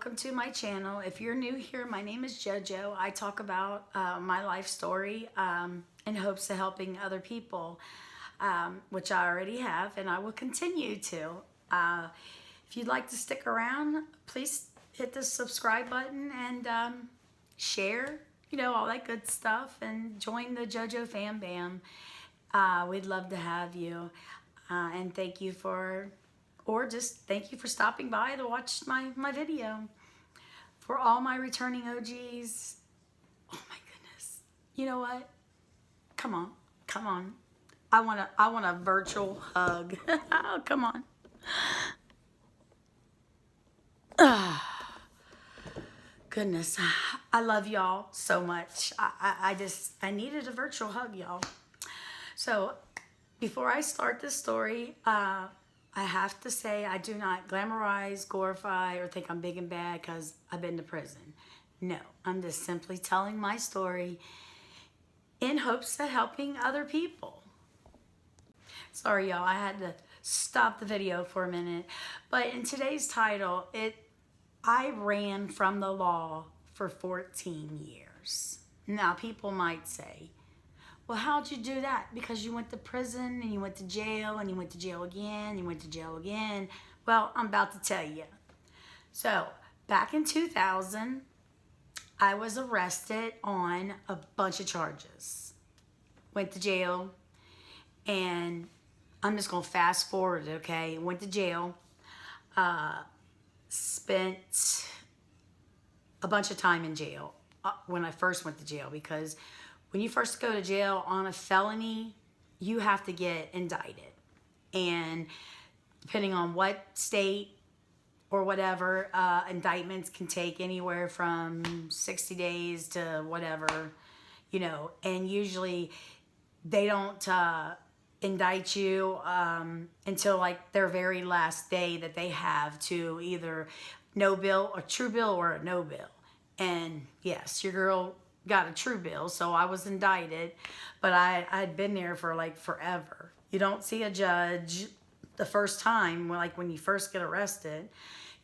welcome to my channel. If you're new here, my name is JoJo. I talk about my life story in hopes of helping other people, which I already have, and I will continue to. If you'd like to stick around, please hit the subscribe button and share, all that good stuff, and join the JoJo Fam Bam. We'd love to have you, and thank you for stopping by to watch my video. For all my returning OGs, oh my goodness, you know what? Come on. I want a virtual hug. Oh, come on. Goodness, I love y'all so much. I needed a virtual hug, y'all. So before I start this story, I have to say I do not glamorize, glorify, or think I'm big and bad because I've been to prison. No, I'm just simply telling my story in hopes of helping other people. Sorry, y'all, I had to stop the video for a minute. But in today's title, I ran from the law for 14 years. Now, people might say, well, how'd you do that? Because you went to prison and you went to jail and you went to jail again, and you went to jail again. Well, I'm about to tell you. So, back in 2000, I was arrested on a bunch of charges. Went to jail, and I'm just going to fast forward, okay? Went to jail, spent a bunch of time in jail when I first went to jail, because when you first go to jail on a felony, you have to get indicted. And depending on what state or whatever, indictments can take anywhere from 60 days to whatever, and usually they don't indict you until like their very last day that they have to either no bill, a true bill, or a no bill. And yes, your girl got a true bill, so I was indicted, but I'd been there for like forever. You don't see a judge the first time, like when you first get arrested,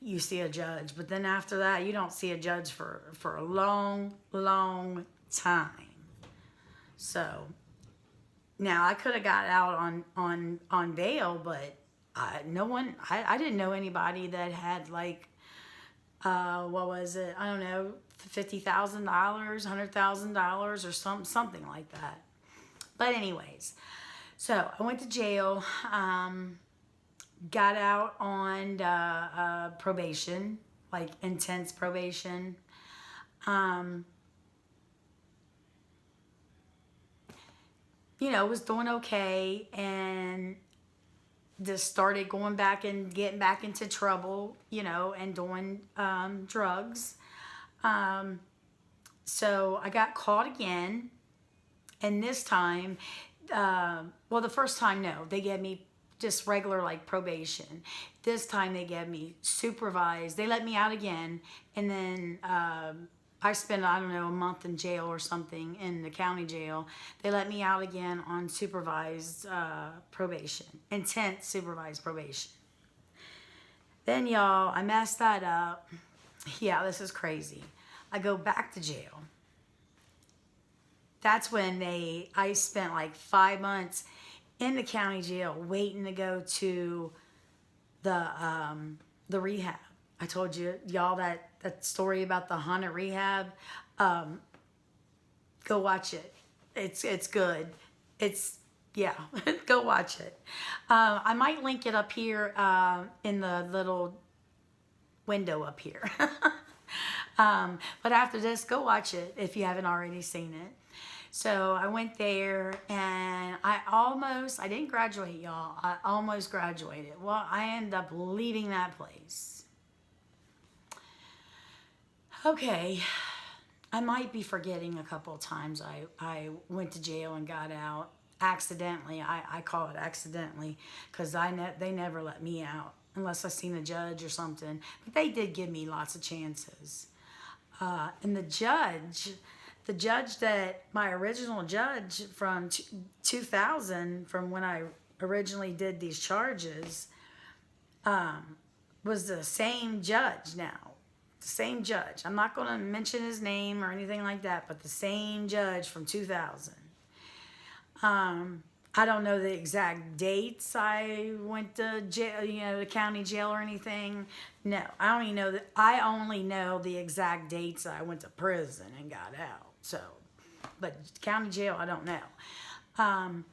you see a judge, but then after that, you don't see a judge for a long, long time. So now I could have got out on bail, but I didn't know anybody that had like, what was it? I don't know, $50,000, $100,000, or something like that. But anyways, so I went to jail, got out on probation, like intense probation. Was doing okay, and just started going back and getting back into trouble, and doing drugs. So I got caught again, and this time, well, the first time, no, they gave me just regular like probation. This time they gave me supervised. They let me out again, and then I spent, I don't know, a month in jail or something in the county jail. They let me out again on supervised probation, intense supervised probation. Then, y'all, I messed that up. Yeah, this is crazy. I go back to jail. That's when I spent like 5 months in the county jail waiting to go to the rehab. I told y'all that story about the haunted rehab. Go watch it. It's good. Yeah, go watch it. I might link it up here in the little window up here. But after this, go watch it if you haven't already seen it. So I went there, and I didn't graduate, y'all. I almost graduated. Well, I ended up leaving that place. Okay, I might be forgetting a couple of times I went to jail and got out accidentally. I call it accidentally, because they never let me out unless I seen a judge or something. But they did give me lots of chances. And the judge that my original judge from 2000, from when I originally did these charges, was the same judge now. The same judge. I'm not going to mention his name or anything like that, but the same judge from 2000. I don't know the exact dates I went to jail, the county jail or anything. No, I don't even know that. I only know the exact dates I went to prison and got out. So, but county jail, I don't know.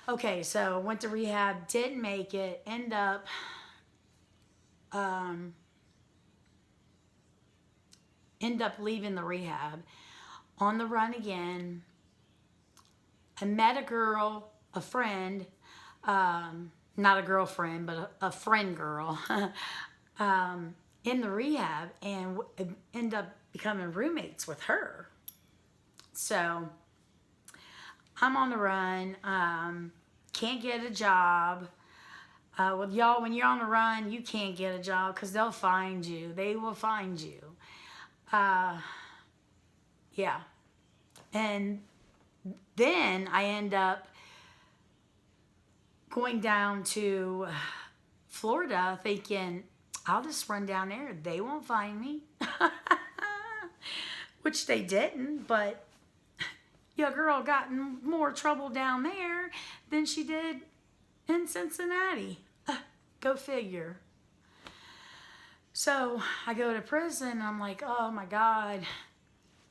Okay, so went to rehab, didn't make it, end up leaving the rehab, on the run again. I met a girl, a friend, not a girlfriend, but a friend girl, in the rehab, and end up becoming roommates with her. So I'm on the run, can't get a job. Well, y'all, when you're on the run, you can't get a job because they'll find you. They will find you. Yeah. And then I end up going down to Florida thinking, I'll just run down there. They won't find me. Which they didn't, but your girl got in more trouble down there than she did in Cincinnati. Go figure. So I go to prison and I'm like, oh my God.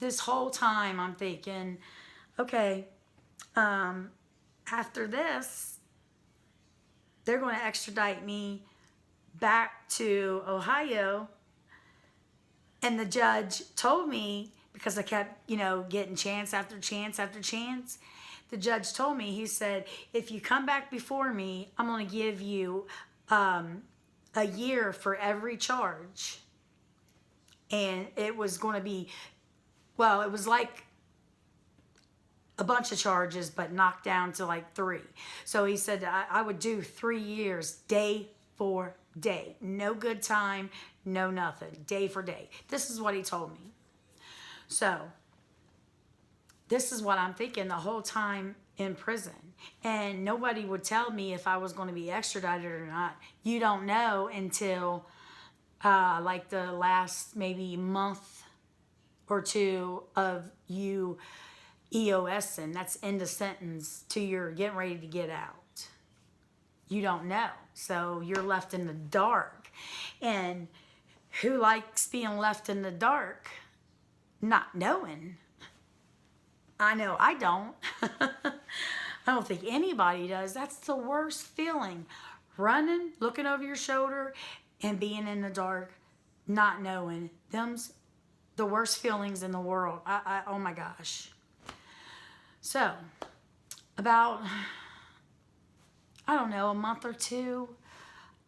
This whole time I'm thinking, okay, after this, they're going to extradite me back to Ohio. And the judge told me, because I kept, getting chance after chance after chance, the judge told me, he said, if you come back before me, I'm going to give you a year for every charge. And it was going to be, well, it was like a bunch of charges, but knocked down to like 3. So he said I would do 3 years, day for day. No good time, no nothing, day for day. This is what he told me. So this is what I'm thinking the whole time in prison. And nobody would tell me if I was going to be extradited or not. You don't know until like the last maybe month or 2 of you EOSing. That's end of sentence to you're getting ready to get out. You don't know. So you're left in the dark. And who likes being left in the dark? Not knowing. I know I don't. I don't think anybody does. That's the worst feeling. Running, looking over your shoulder, and being in the dark, not knowing. Them's the worst feelings in the world. Oh my gosh. So, about, I don't know, a month or 2,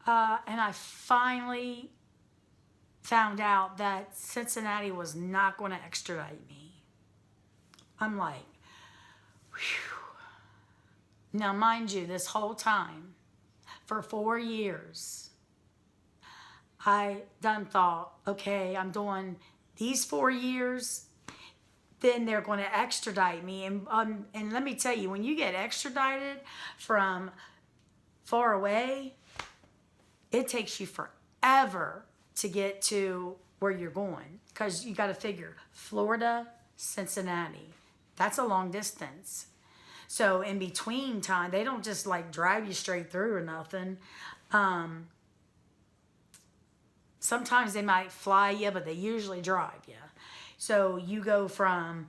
and I finally found out that Cincinnati was not going to extradite me. I'm like, whew. Now, mind you, this whole time, for 4 years, I done thought, okay, I'm doing these 4 years, then they're going to extradite me. And let me tell you, when you get extradited from far away, it takes you forever to get to where you're going. Because you got to figure, Florida, Cincinnati, that's a long distance. So in between time, they don't just like drive you straight through or nothing. Sometimes they might fly you, but they usually drive you. So you go from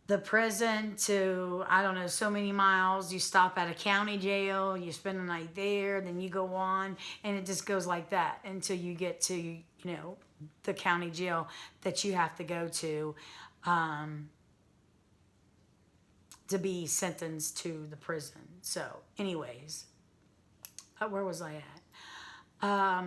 the prison to, I don't know, so many miles. You stop at a county jail, you spend the night there, then you go on, and it just goes like that until you get to, the county jail that you have to go to be sentenced to the prison. So anyways, where was I at?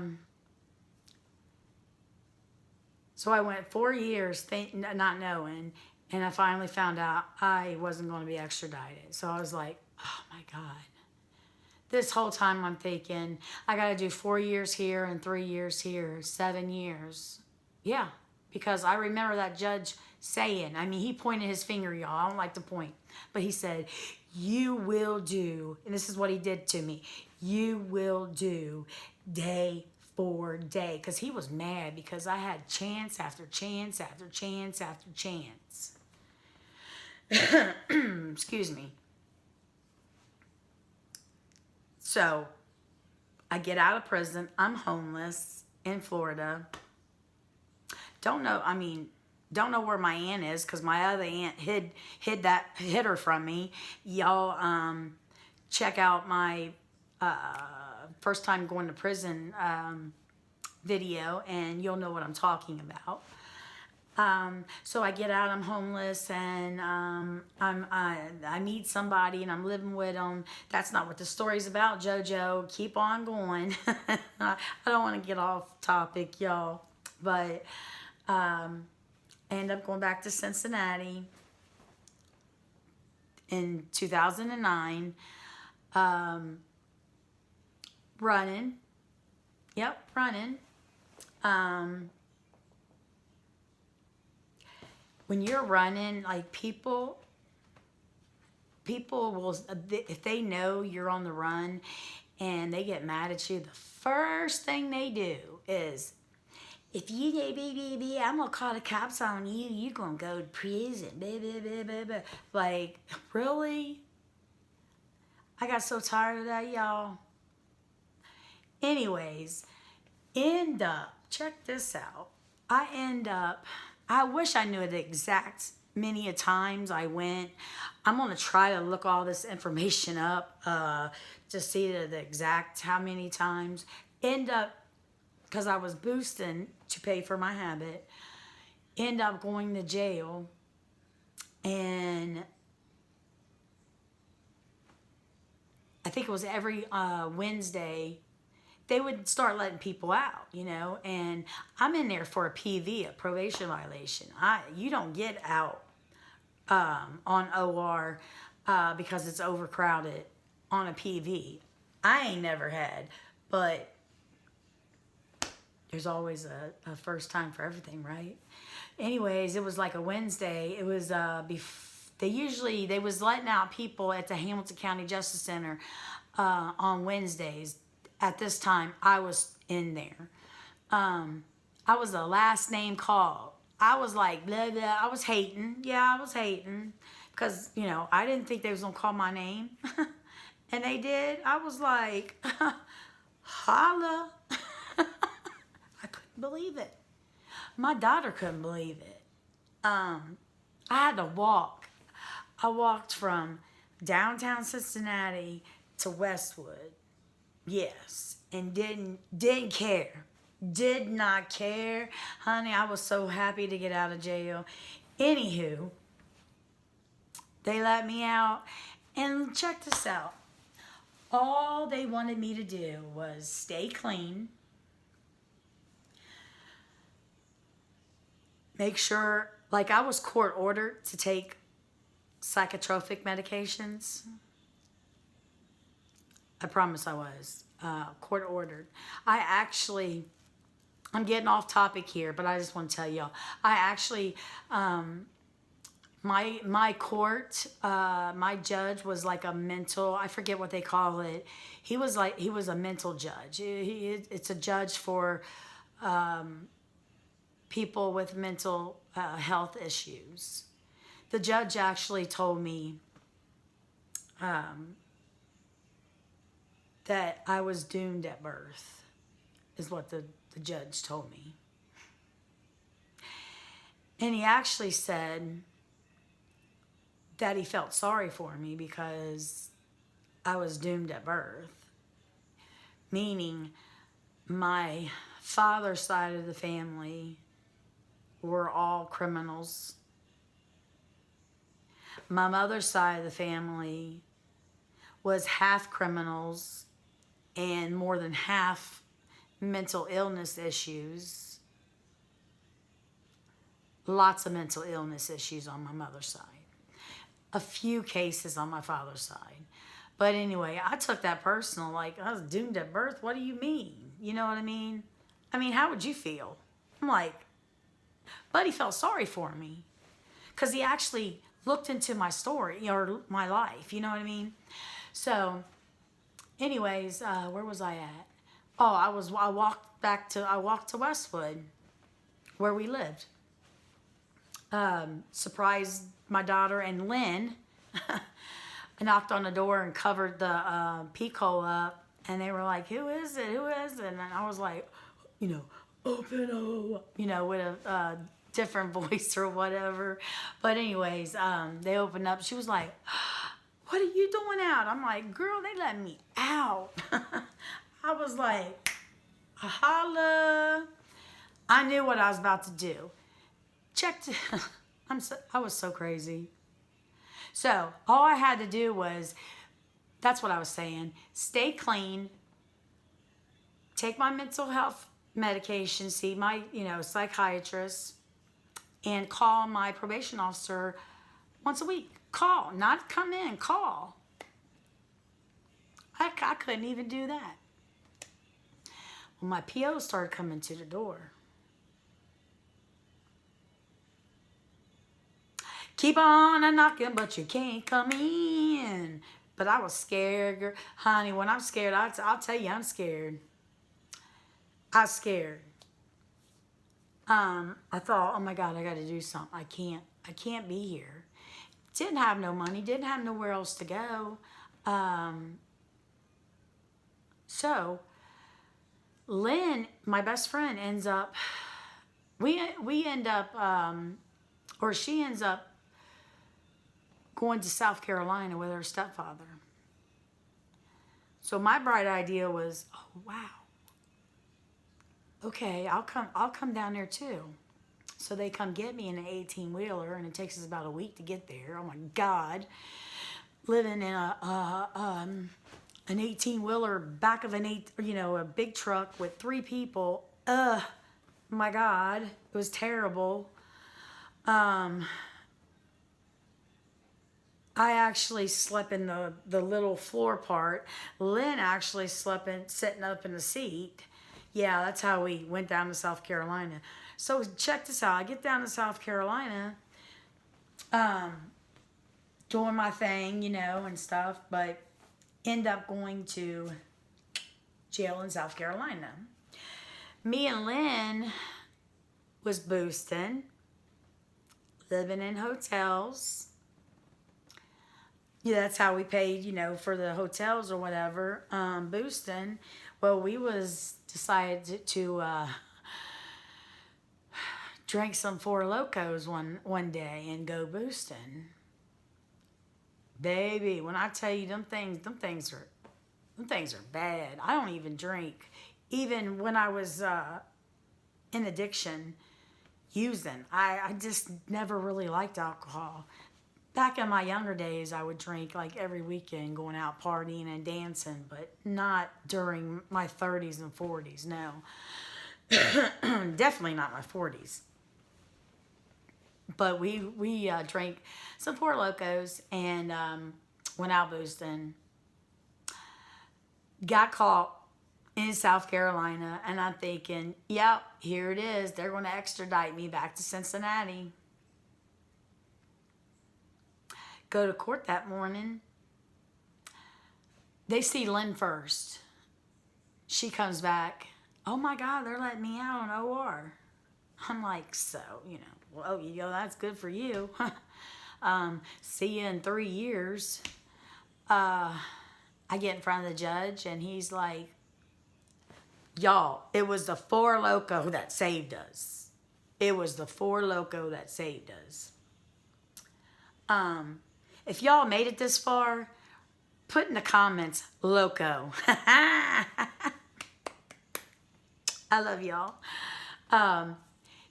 So I went 4 years not knowing, and I finally found out I wasn't going to be extradited. So I was like, oh my God. This whole time I'm thinking, I got to do 4 years here and 3 years here, 7 years. Yeah, because I remember that judge saying, he pointed his finger, y'all. I don't like to point. But he said, you will do, and this is what he did to me, you will do day for day because he was mad because I had chance after chance after chance after chance. Excuse me. So I get out of prison. I'm homeless in Florida. Don't know. I mean, don't know where my aunt is because my other aunt hid her from me. Y'all, check out my first time going to prison video, and you'll know what I'm talking about. So I get out, I'm homeless, and I meet somebody, and I'm living with them. That's not what the story's about, JoJo. Keep on going. I don't want to get off topic, y'all, but I end up going back to Cincinnati in 2009, running. Yep, running. When you're running, like people will, if they know you're on the run and they get mad at you, the first thing they do is, if you do BBB, I'm gonna call the cops on you. You're gonna go to prison. Blah, blah, blah, blah, blah. Like, really? I got so tired of that, y'all. Anyways, check this out. I wish I knew the exact many a times I went. I'm gonna try to look all this information up to see the exact how many times. Because I was boosting to pay for my habit, end up going to jail, and I think it was every Wednesday, they would start letting people out, and I'm in there for a PV, a probation violation. You don't get out on OR because it's overcrowded on a PV. I ain't never had, but there's always a first time for everything, right? Anyways, it was like a Wednesday. It was they was letting out people at the Hamilton County Justice Center on Wednesdays. At this time, I was in there. I was the last name called. I was like, blah, blah. I was hating. Yeah, I was hating. Because, I didn't think they was going to call my name. And they did. I was like, holla. I couldn't believe it. My daughter couldn't believe it. I had to walk. I walked from downtown Cincinnati to Westwood. Yes, and didn't care. Did not care. Honey, I was so happy to get out of jail. Anywho, they let me out. And check this out. All they wanted me to do was stay clean. Make sure, like I was court ordered to take psychotropic medications. I promise I was. Court ordered. I'm getting off topic here, but I just want to tell y'all. I actually, my court, my judge was like a mental, I forget what they call it. He was a mental judge. It's a judge for people with mental health issues. The judge actually told me that I was doomed at birth, is what the judge told me. And he actually said that he felt sorry for me because I was doomed at birth. Meaning my father's side of the family were all criminals. My mother's side of the family was half criminals and more than half mental illness issues. Lots of mental illness issues on my mother's side. A few cases on my father's side. But anyway, I took that personal, like, I was doomed at birth. What do you mean? You know what I mean? I mean, how would you feel? I'm like, but he felt sorry for me. Because he actually looked into my story, or my life, you know what I mean? So, anyways, where was I at? Oh, I walked to Westwood where we lived. Surprised my daughter and Lynn. I knocked on the door and covered the peak hole up, and they were like, "Who is it? Who is it?" And I was like, you know, open up, with a different voice or whatever. But anyways, they opened up. She was like, "What are you doing out?" I'm like, "Girl, they let me out." I was like, holla. I knew what I was about to do. Checked. I was so crazy. So all I had to do was, that's what I was saying, stay clean, take my mental health medication, see my, psychiatrist, and call my probation officer once a week. Call, not come in, call. I couldn't even do that. Well, my PO started coming to the door. Keep on a knocking, but you can't come in. But I was scared, girl. Honey, when I'm scared, I'll tell you I'm scared. I was scared. I thought, oh my God, I got to do something. I can't be here. Didn't have no money, didn't have nowhere else to go. So Lynn, my best friend, ends up, we end up, or she ends up going to South Carolina with her stepfather. So my bright idea was, oh wow, okay, I'll come down there too. So they come get me in an 18-wheeler, and it takes us about a week to get there. Oh my God, living in an 18-wheeler back of a big truck with 3 people. My God, it was terrible. I actually slept in the little floor part. Lynn actually slept sitting up in the seat. Yeah, that's how we went down to South Carolina. So check this out. I get down to South Carolina, doing my thing, and stuff, but end up going to jail in South Carolina. Me and Lynn was boosting, living in hotels. Yeah, that's how we paid, for the hotels or whatever, boosting. Well, we was decided to drink some Four Locos one day and go boosting. Baby, when I tell you them things are bad. I don't even drink. Even when I was in addiction, using, I just never really liked alcohol. Back in my younger days, I would drink like every weekend, going out partying and dancing, but not during my 30s and 40s, no. Definitely not my 40s. But we drank some Four Locos and went out boosting. Got caught in South Carolina, and I'm thinking, yep, here it is. They're going to extradite me back to Cincinnati. Go to court that morning. They see Lynn first. She comes back. Oh my God, they're letting me out on OR. I'm like, so, well, that's good for you. See you in 3 years. I get in front of the judge, and he's like, y'all, it was the Four Loko that saved us. It was the Four Loko that saved us. If y'all made it this far, put in the comments, Loco. I love y'all.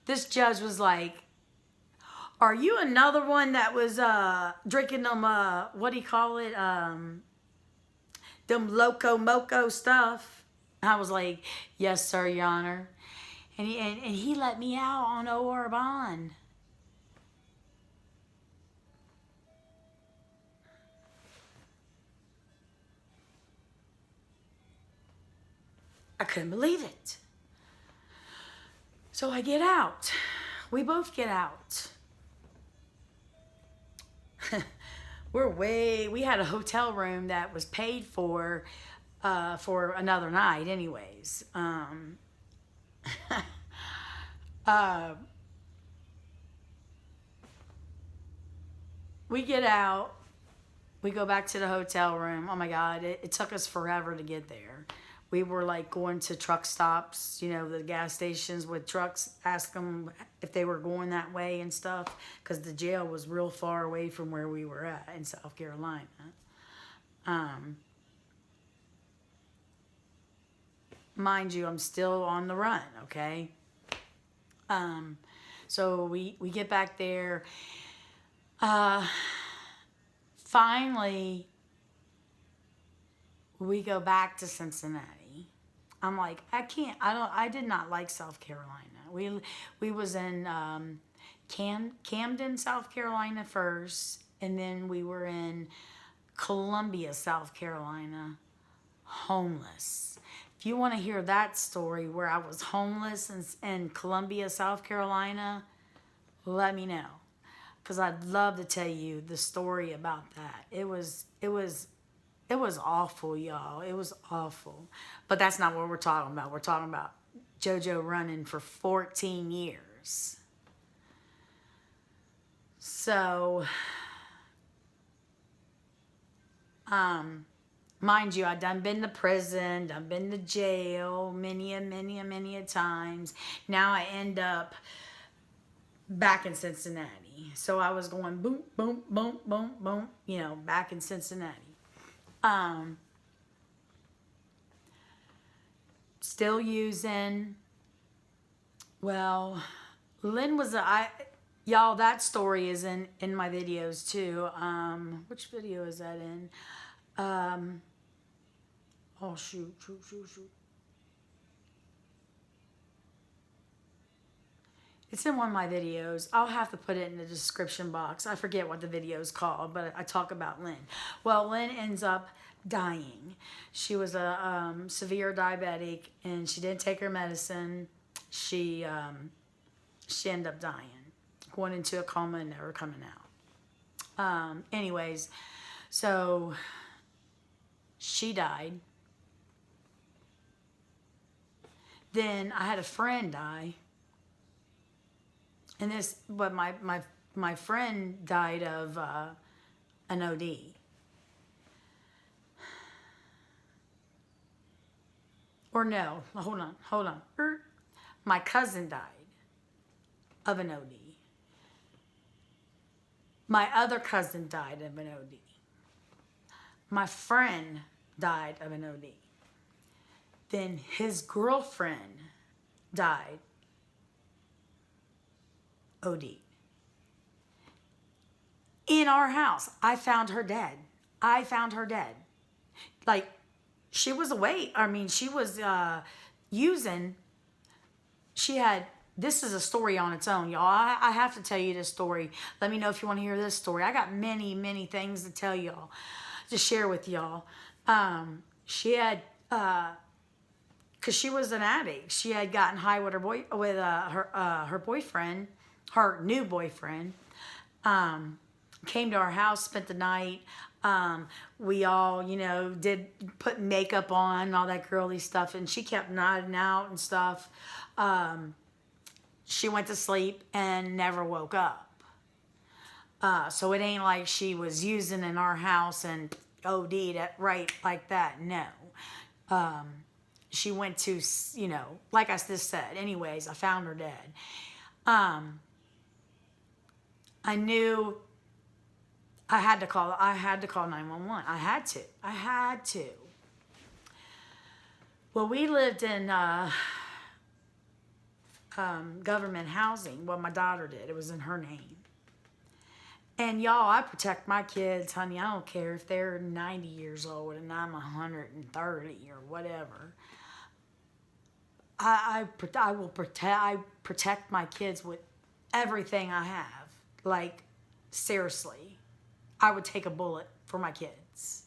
This judge was like, are you another one that was drinking them, what do you call it? Them Loco Moco stuff? I was like, yes, sir, Your Honor. And he let me out on OR bond. I couldn't believe it. So I get out. We both get out. We had a hotel room that was paid for for another night anyways. Uh, we get out. We go back to the hotel room. Oh my God, it took us forever to get there. We were like going to truck stops, the gas stations with trucks, ask them if they were going that way and stuff, because the jail was real far away from where we were at in South Carolina. Um, Mind you, I'm still on the run, okay? So we get back there. Finally, we go back to Cincinnati. I'm like, I did not like South Carolina. We was in Camden, South Carolina first, and then we were in Columbia, South Carolina, homeless. If you want to hear that story where I was homeless in Columbia, South Carolina, let me know, because I'd love to tell you the story about that. It was awful, y'all. It was awful. But that's not what we're talking about. We're talking about JoJo running for 14 years. So, mind you, I done been to prison, done been to jail many a times. Now I end up back in Cincinnati. So I was going boom, boom, boom, boom, boom, back in Cincinnati. Still using. Well, Lynn was y'all, that story is in my videos too. Which video is that in? Oh shoot. It's in one of my videos. I'll have to put it in the description box. I forget what the video is called, but I talk about Lynn. Well, Lynn ends up dying. She was a severe diabetic, and she didn't take her medicine. She ended up dying, going into a coma and never coming out. Anyways, so she died. Then I had a friend die. And my friend died of an OD. Or no, hold on. My cousin died of an OD. My other cousin died of an OD. My friend died of an OD. Then his girlfriend died OD. In our house, I found her dead. Like, she was awake. I mean, she was using. This is a story on its own, y'all. I have to tell you this story. Let me know if you want to hear this story. I got many things to tell y'all, to share with y'all. She had, because she was an addict. She had gotten high with her boyfriend. Her new boyfriend, came to our house, spent the night. We all, did put makeup on and all that girly stuff, and she kept nodding out and stuff. She went to sleep and never woke up. So it ain't like she was using in our house and OD'd right like that. No. She went to, like I just said. Anyways, I found her dead. I knew I had to call 911. I had to. Well, we lived in government housing. Well, my daughter did. It was in her name. And y'all, I protect my kids, honey. I don't care if they're 90 years old and I'm 130 or whatever. I protect my kids with everything I have. Like, seriously, I would take a bullet for my kids.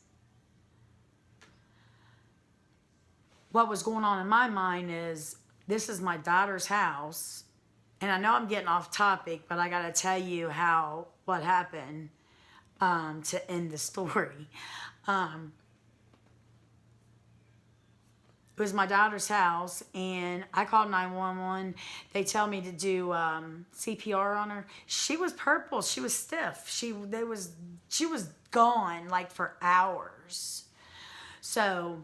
What was going on in my mind is, this is my daughter's house, and I know I'm getting off topic, but I got to tell you what happened to end the story. it was my daughter's house, and I called 911. They tell me to do CPR on her. She was purple. She was stiff. She was gone like for hours. So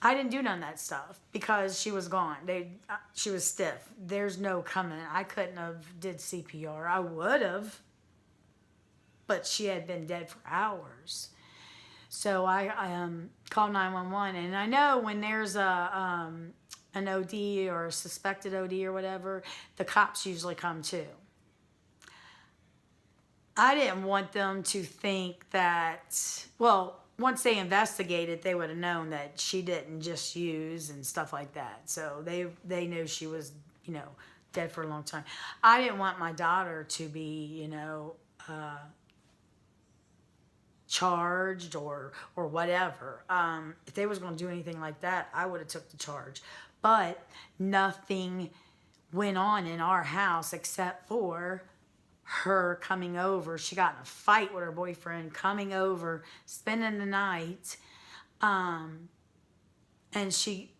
I didn't do none of that stuff because she was gone. She was stiff. There's no coming. I couldn't have did CPR. I would have, but she had been dead for hours. So I called 911, and I know when there's an OD or a suspected OD or whatever, the cops usually come too. I didn't want them to think that, well, once they investigated, they would have known that she didn't just use and stuff like that. So they knew she was, dead for a long time. I didn't want my daughter to be, charged or whatever. If they was going to do anything like that, I would have took the charge. But nothing went on in our house except for her coming over. She got in a fight with her boyfriend, coming over, spending the night, and she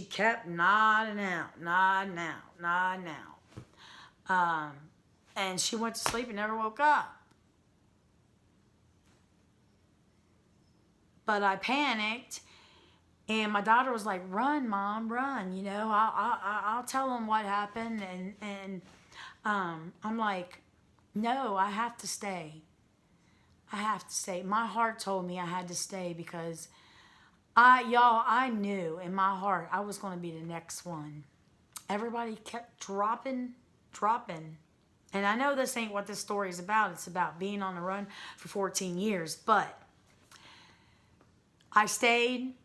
kept nodding out, and she went to sleep and never woke up. But I panicked, and my daughter was like, "Run, Mom, run! I'll tell them what happened." And I'm like, "No, I have to stay. I have to stay." My heart told me I had to stay because I knew in my heart I was going to be the next one. Everybody kept dropping, and I know this ain't what this story is about. It's about being on the run for 14 years, but I stayed.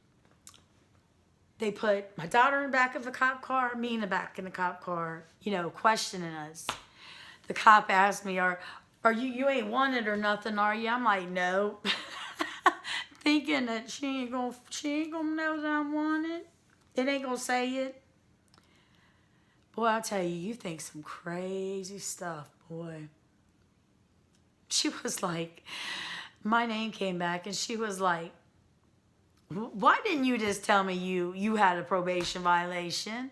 They put my daughter in the back of the cop car, me in the back in the cop car, questioning us. The cop asked me, "Are you ain't wanted or nothing, are you?" I'm like, "No." Thinking that she ain't gonna know that I'm wanted. It ain't gonna say it. Boy, I'll tell you, you think some crazy stuff, boy. She was like, my name came back, and she was like, "Why didn't you just tell me you had a probation violation?"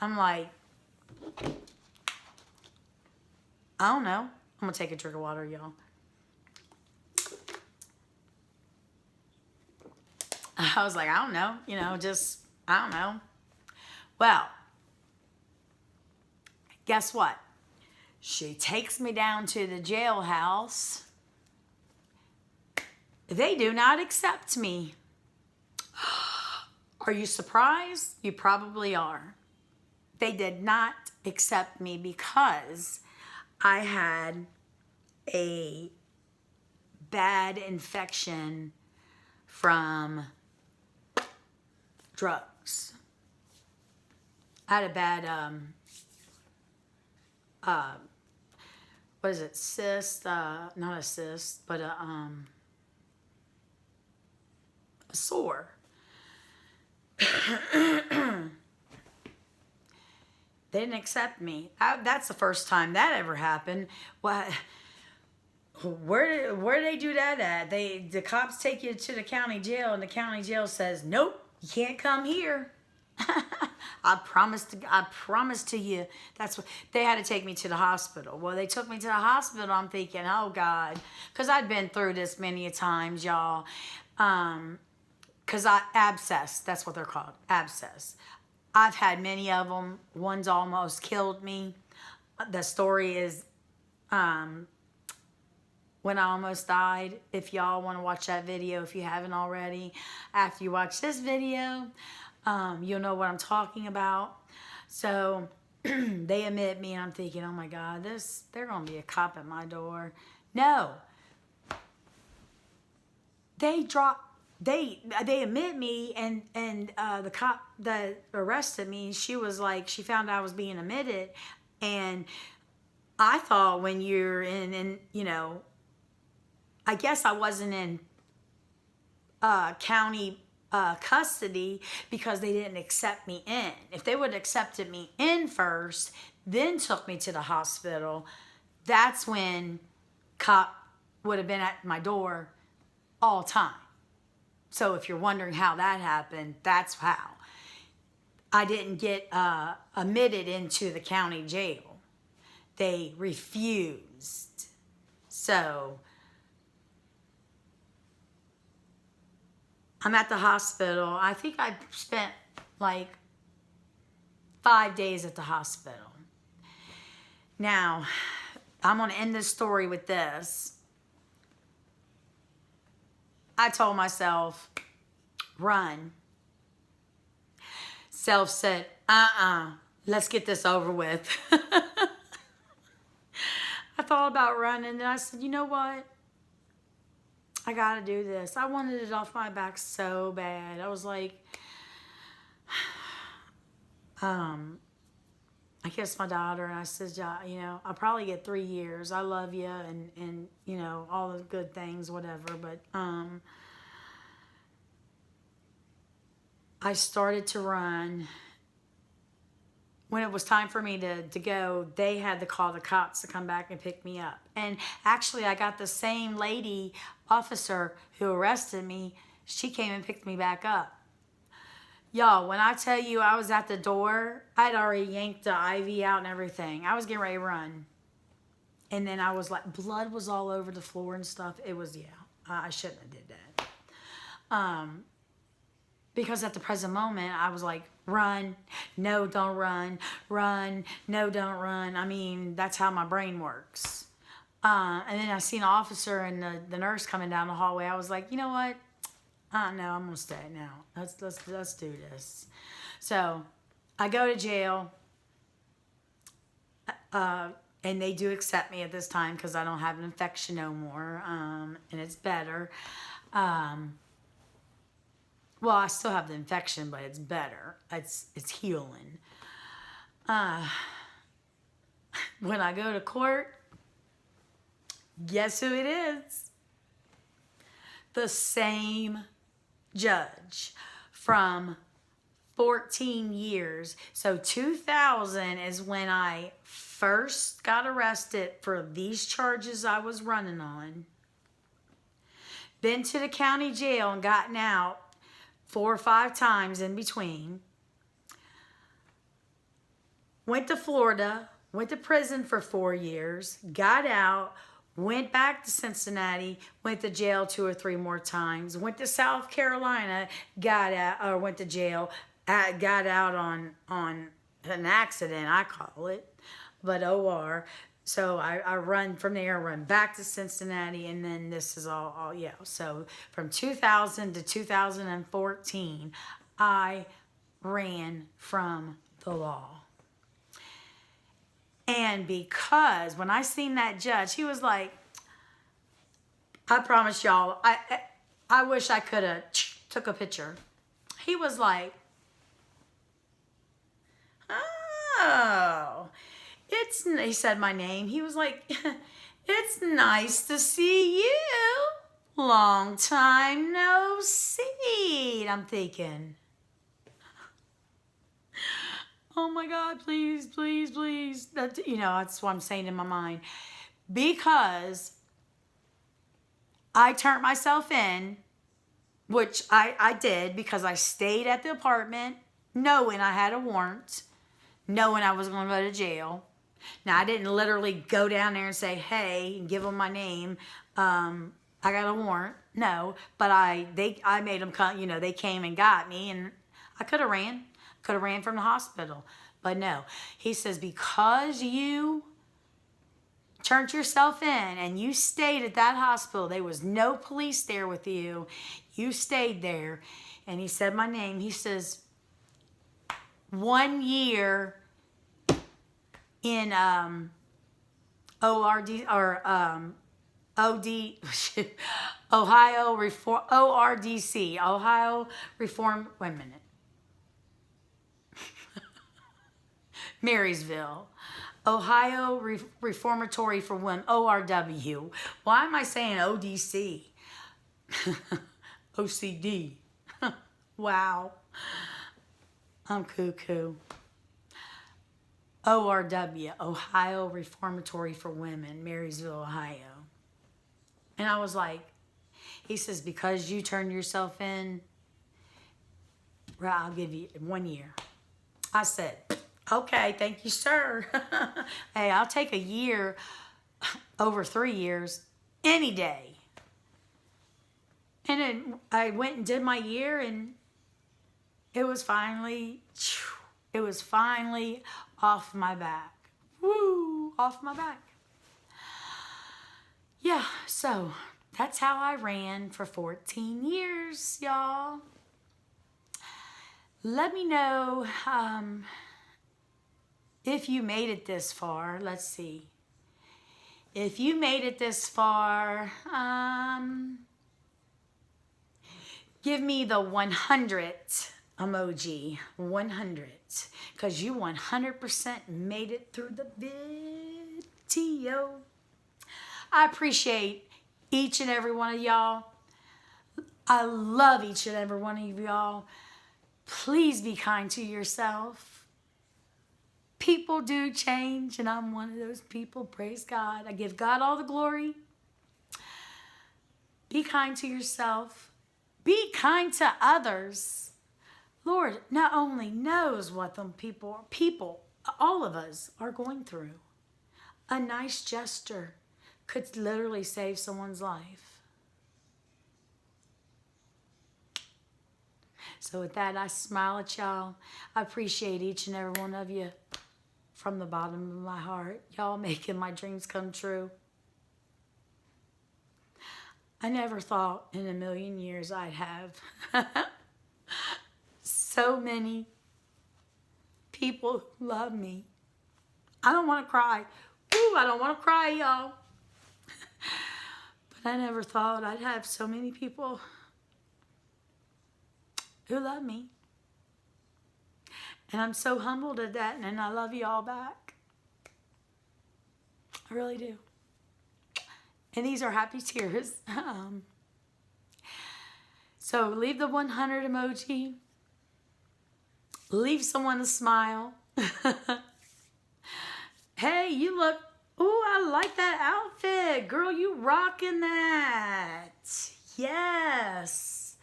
I'm like, "I don't know." I'm going to take a drink of water, y'all. I was like, "I don't know. I don't know." Well, guess what? She takes me down to the jailhouse. They do not accept me. Are you surprised? You probably are. They did not accept me because I had a bad infection from drugs. I had a bad, what is it, cyst? Not a cyst, but a sore. They didn't accept me. That's the first time that ever happened. What? Where do they do that at? The cops take you to the county jail, and the county jail says, "Nope, you can't come here." I promise to you. That's what they had to take me to the hospital. Well, they took me to the hospital. I'm thinking, oh God, because I'd been through this many times, y'all. Because abscess, that's what they're called, abscess. I've had many of them. One's almost killed me. The story is when I almost died. If y'all want to watch that video, if you haven't already, after you watch this video, you'll know what I'm talking about. So they admit me, and I'm thinking, oh my God, they're going to be a cop at my door. No. They admit me, and the cop that arrested me, she was like, she found out I was being admitted, and I thought when you're in I guess I wasn't in county custody because they didn't accept me in. If they would have accepted me in first, then took me to the hospital, that's when cop would have been at my door all time. So if you're wondering how that happened, that's how. I didn't get admitted into the county jail. They refused. So I'm at the hospital. I think I spent like 5 days at the hospital. Now, I'm going to end this story with this. I told myself, run. Self said, let's get this over with. I thought about running, and I said, you know what? I got to do this. I wanted it off my back so bad. I was like, I kissed my daughter, and I said, yeah, you know, I'll probably get 3 years. I love you, and you know, all the good things, whatever. But I started to run. When it was time for me to go, they had to call the cops to come back and pick me up. And actually, I got the same lady officer who arrested me. She came and picked me back up. Y'all, when I tell you I was at the door, I'd already yanked the IV out and everything. I was getting ready to run. And then I was like, blood was all over the floor and stuff. It was, yeah, I shouldn't have did that. Because at the present moment, I was like, run, no, don't run, run, no, don't run. I mean, that's how my brain works. And then I seen an officer and the nurse coming down the hallway. I was like, you know what? No, I'm gonna stay now. Let's do this. So I go to jail, and they do accept me at this time because I don't have an infection no more, and it's better. Well, I still have the infection, but it's better. It's healing. When I go to court, guess who it is? The same judge from 14 years. So 2000 is when I first got arrested for these charges I was running on. Been to the county jail and gotten out 4 or 5 times in between. Went to Florida, went to prison for 4 years, got out, went back to Cincinnati, went to jail 2 or 3 more times, went to South Carolina, got out, or went to jail, got out on an accident, I call it, but OR. So I run from there, run back to Cincinnati, and then this is all yeah. So from 2000 to 2014, I ran from the law. And because when I seen that judge, he was like, I promise y'all, I wish I could have took a picture. He was like, oh, he said my name. He was like, it's nice to see you. Long time no see. I'm thinking, oh my God, please, please, please. That's what I'm saying in my mind. Because I turned myself in, which I did because I stayed at the apartment knowing I had a warrant, knowing I was going to go to jail. Now, I didn't literally go down there and say, hey, and give them my name. I got a warrant. No, but I made them come, they came and got me, and I could have ran from the hospital. But no, he says, because you turned yourself in and you stayed at that hospital, there was no police there with you. You stayed there. And he said my name. He says, 1 year in ORD or OD Ohio Reform ORDC Ohio Reform. Wait a minute. Marysville, Ohio Reformatory for Women, ORW. Why am I saying ODC? OCD. Wow. I'm cuckoo. ORW, Ohio Reformatory for Women, Marysville, Ohio. And I was like, He says, because you turned yourself in, well, I'll give you 1 year. I said, okay, thank you, sir. Hey, I'll take a year over 3 years any day. And then I went and did my year, and it was finally off my back. Woo, off my back. Yeah, so that's how I ran for 14 years, y'all. Let me know if you made it this far. Let's see. If you made it this far, give me the 100 emoji. 100. Because you 100% made it through the video. I appreciate each and every one of y'all. I love each and every one of y'all. Please be kind to yourself. People do change, and I'm one of those people. Praise God. I give God all the glory. Be kind to yourself. Be kind to others. Lord not only knows what them people, all of us are going through. A nice gesture could literally save someone's life. So with that, I smile at y'all. I appreciate each and every one of you from the bottom of my heart. Y'all making my dreams come true. I never thought in a million years I'd have so many people who love me. I don't want to cry. Ooh, I don't want to cry, y'all. But I never thought I'd have so many people who love me. And I'm so humbled at that, and I love you all back. I really do. And these are happy tears. So leave the 100 emoji. Leave someone a smile. Hey, you look, ooh, I like that outfit. Girl, you rocking that. Yes.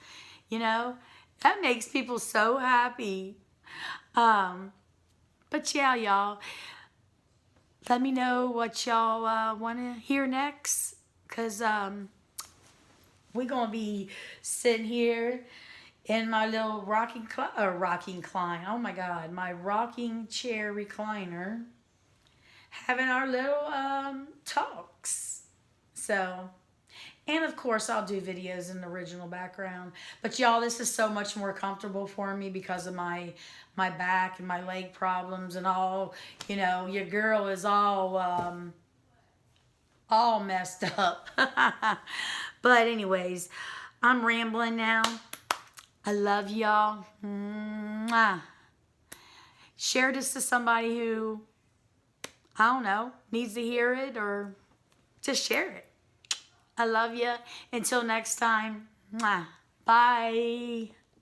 You know, that makes people so happy. But yeah, y'all, let me know what y'all want to hear next, because we're going to be sitting here in my little rocking recline. Oh my God, my rocking chair recliner, having our little talks. So, and of course, I'll do videos in the original background. But y'all, this is so much more comfortable for me because of my back and my leg problems and all. You know, your girl is all messed up. But anyways, I'm rambling now. I love y'all. Mwah. Share this to somebody who, I don't know, needs to hear it, or just share it. I love you. Until next time. Mwah. Bye.